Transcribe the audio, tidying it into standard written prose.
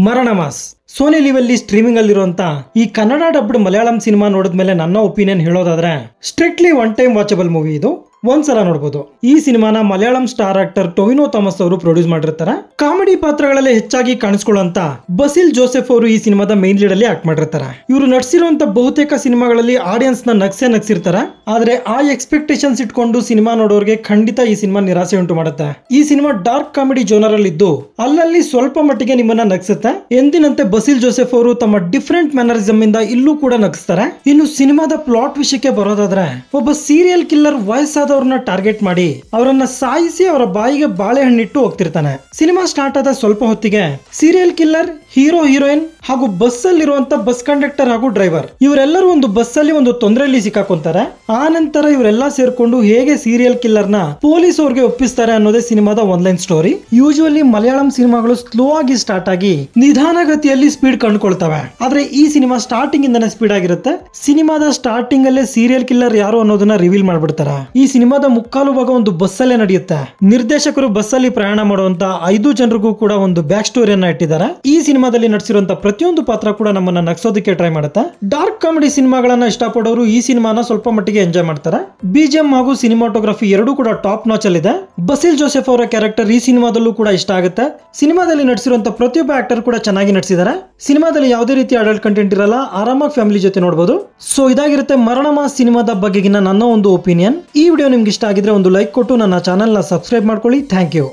ಮರಣ mass Sony live ಅಲ್ಲಿ streaming ಅಲ್ಲಿರುವಂತ ಈ ಕನ್ನಡ ಡಬ್ಡ್ ಮಲಯಾಳಂ ಸಿನಿಮಾ ನೋಡಿದ್ಮೇಲೆ ನನ್ನ ಒಪಿನಿಯನ್ ಹೇಳೋದಾದ್ರೆ strictly one time watchable movie ಇದು. ಒಂದ್ಸಲ ನೋಡಬಹುದು. ಈ ಸಿನಿಮಾನ Malayalam star actor Tovino Thomas ಅವರು ಪ್ರೊಡ್ಯೂಸ್ ಮಾಡಿರ್ತಾರೆ. ಕಾಮಿಡಿ ಪಾತ್ರಗಳಲ್ಲಿ ಹೆಚ್ಚಾಗಿ ಕಾಣಿಸ್ಕೊಳ್ಳುವಂತ ಬಸಿಲ್ ಜೋಸೆಫ್ ಅವರು ಈ ಸಿನಿಮಾದ ಮೇನ್ ಲೀಡ್ ಅಲ್ಲಿ ಆಕ್ಟ್ ಮಾಡಿರ್ತಾರೆ. ಇವರು ನಟಿಸಿರುವಂತ ಬಹುತೇಕ ಸಿನಿಮಾಗಳಲ್ಲಿ ಆಡಿಯನ್ಸ್ ನ ನಗಿಸಿರ್ತಾರೆ. ಆದ್ರೆ ಆ ಎಕ್ಸ್ಪೆಕ್ಟೇಷನ್ಸ್ ಇಟ್ಕೊಂಡು ಸಿನಿಮಾ ನೋಡೋರಿಗೆ ಖಂಡಿತ ಈ ಸಿನಿಮಾ ನಿರಾಸೆ ಉಂಟು ಮಾಡುತ್ತೆ. ಈ ಸಿನಿಮಾ ಡಾರ್ಕ್ ಕಾಮಿಡಿ ಜೋನರ್ ಅಲ್ಲಿ ಇದ್ದು ಅಲ್ಲಲ್ಲಿ ಸ್ವಲ್ಪ ಮಟ್ಟಿಗೆ ನಿಮ್ಮನ್ನ ನಗಿಸುತ್ತೆ. ಎಂದಿನಂತೆ ಬಸಿಲ್ ಜೋಸೆಫ್ ಅವರು ತಮ್ಮ ಡಿಫರೆಂಟ್ ಮ್ಯಾನರಿಸಮ್ ಇಂದ ಇಲ್ಲೂ ಕೂಡ ನಗಿಸ್ತಾರೆ. ಇನ್ನು ಸಿನಿಮಾದ ಪ್ಲಾಟ್ ವಿಷಯಕ್ಕೆ ಬರೋದಾದ್ರೆ, ಒಬ್ಬ ಸೀರಿಯಲ್ ಕಿಲ್ಲರ್ ವಯಸ್ಸಾದವ್ರನ್ನ ಟಾರ್ಗೆಟ್ ಮಾಡಿ ಅವರನ್ನ ಸಾಯಿಸಿ ಅವರ ಬಾಯಿಗೆ ಬಾಳೆಹಣ್ಣಿಟ್ಟು ಹೋಗ್ತಿರ್ತಾನೆ. ಸಿನಿಮಾ ಸ್ಟಾರ್ಟ್ ಆದ ಸ್ವಲ್ಪ ಹೊತ್ತಿಗೆ ಸೀರಿಯಲ್ ಕಿಲ್ಲರ್, ಹೀರೋ, ಹೀರೋಯಿನ್ ಹಾಗೂ ಬಸ್ ಅಲ್ಲಿರುವಂತ ಬಸ್ ಕಂಡಕ್ಟರ್ ಹಾಗೂ ಡ್ರೈವರ್ ಇವರೆಲ್ಲರೂ ಒಂದು ಬಸ್ ಅಲ್ಲಿ ಒಂದು ತೊಂದರೆಯಲ್ಲಿ ಸಿಕ್ಕಾಕೊಂತಾರೆ. ಆ ನಂತರ ಇವರೆಲ್ಲ ಸೇರ್ಕೊಂಡು ಹೇಗೆ ಸೀರಿಯಲ್ ಕಿಲ್ಲರ್ ನ ಪೊಲೀಸ್ ಅವ್ರಿಗೆ ಒಪ್ಪಿಸ್ತಾರೆ ಅನ್ನೋದೇ ಸಿನಿಮಾದ ಒನ್ಲೈನ್ ಸ್ಟೋರಿ. ಯೂಶುವಲಿ ಮಲಯಾಳಂ ಸಿನಿಮಾಗಳು ಸ್ಲೋ ಆಗಿ ಸ್ಟಾರ್ಟ್ ಆಗಿ ನಿಧಾನಗತಿಯಲ್ಲಿ ಸ್ಪೀಡ್ ಕಂಡುಕೊಳ್ತವೆ. ಆದ್ರೆ ಈ ಸಿನಿಮಾ ಸ್ಟಾರ್ಟಿಂಗ್ ಇಂದನೇ ಸ್ಪೀಡ್ ಆಗಿರುತ್ತೆ. ಸಿನಿಮಾದ ಸ್ಟಾರ್ಟಿಂಗ್ ಅಲ್ಲೇ ಸೀರಿಯಲ್ ಕಿಲ್ಲರ್ ಯಾರು ಅನ್ನೋದನ್ನ ರಿವೀಲ್ ಮಾಡ್ಬಿಡ್ತಾರೆ. ಈ ಸಿನಿಮಾದ ಮುಕ್ಕಾಲು ಭಾಗ ಒಂದು ಬಸ್ ಅಲ್ಲೇ ನಡೆಯುತ್ತೆ. ನಿರ್ದೇಶಕರು ಬಸ್ ಅಲ್ಲಿ ಪ್ರಯಾಣ ಮಾಡುವಂತ 5 ಜನರಿಗೂ ಕೂಡ ಒಂದು ಬ್ಯಾಕ್ ಸ್ಟೋರಿಯನ್ನ ಇಟ್ಟಿದ್ದಾರೆ. ಈ ಸಿನಿಮಾದಲ್ಲಿ ನಟಿಸಿರುವಂತ ಪ್ರತಿಯೊಂದು ಪಾತ್ರ ಕೂಡ ನಮ್ಮನ್ನ ನಗಿಸೋದಕ್ಕೆ ಟ್ರೈ ಮಾಡುತ್ತೆ. ಡಾರ್ಕ್ ಕಾಮಿಡಿ ಸಿನಿಮಾಗಳನ್ನ ಇಷ್ಟಪಡೋರು ಈ ಸಿನಿಮಾನ ಸ್ವಲ್ಪ ಮಟ್ಟಿಗೆ ಎಂಜಾಯ್ ಮಾಡ್ತಾರೆ. ಬಿಜಿಎಂ ಹಾಗೂ ಸಿನಿಮಾಟೋಗ್ರಫಿ ಎರಡೂ ಕೂಡ ಟಾಪ್ ನಾಚ್ ಅಲ್ಲಿ ಇದೆ. ಬಸಿಲ್ ಜೋಸೆಫ್ ಅವರ ಕ್ಯಾರೆಕ್ಟರ್ ಈ ಸಿನಿಮಾದಲ್ಲೂ ಕೂಡ ಇಷ್ಟ ಆಗುತ್ತೆ. ಸಿನಿಮಾದಲ್ಲಿ ನಟಿಸಿರುವಂತ ಪ್ರತಿಯೊಬ್ಬ ಆಕ್ಟರ್ ಕೂಡ ಚೆನ್ನಾಗಿ ನಟಿಸಿದ್ದಾರೆ. ಸಿನಿಮಾದಲ್ಲಿ ಯಾವುದೇ ರೀತಿ ಅಡಲ್ಟ್ ಕಂಟೆಂಟ್ ಇರಲ್ಲ. ಆರಾಮಾಗಿ ಫ್ಯಾಮಿಲಿ ಜೊತೆ ನೋಡಬಹುದು. ಸೊ ಇದಾಗಿರುತ್ತೆ ಮರಣ ಮಾಸ್ ಸಿನಿಮಾದ ಬಗೆಗಿನ ನನ್ನ ಒಂದು ಒಪಿನಿಯನ್. ಈ ವಿಡಿಯೋ ನಿಮ್ಗೆ ಇಷ್ಟ ಆಗಿದ್ರೆ ಒಂದು ಲೈಕ್ ಕೊಟ್ಟು ನನ್ನ ಚಾನೆಲ್ ನ ಸಬ್ಸ್ಕ್ರೈಬ್ ಮಾಡ್ಕೊಳ್ಳಿ. Thank you.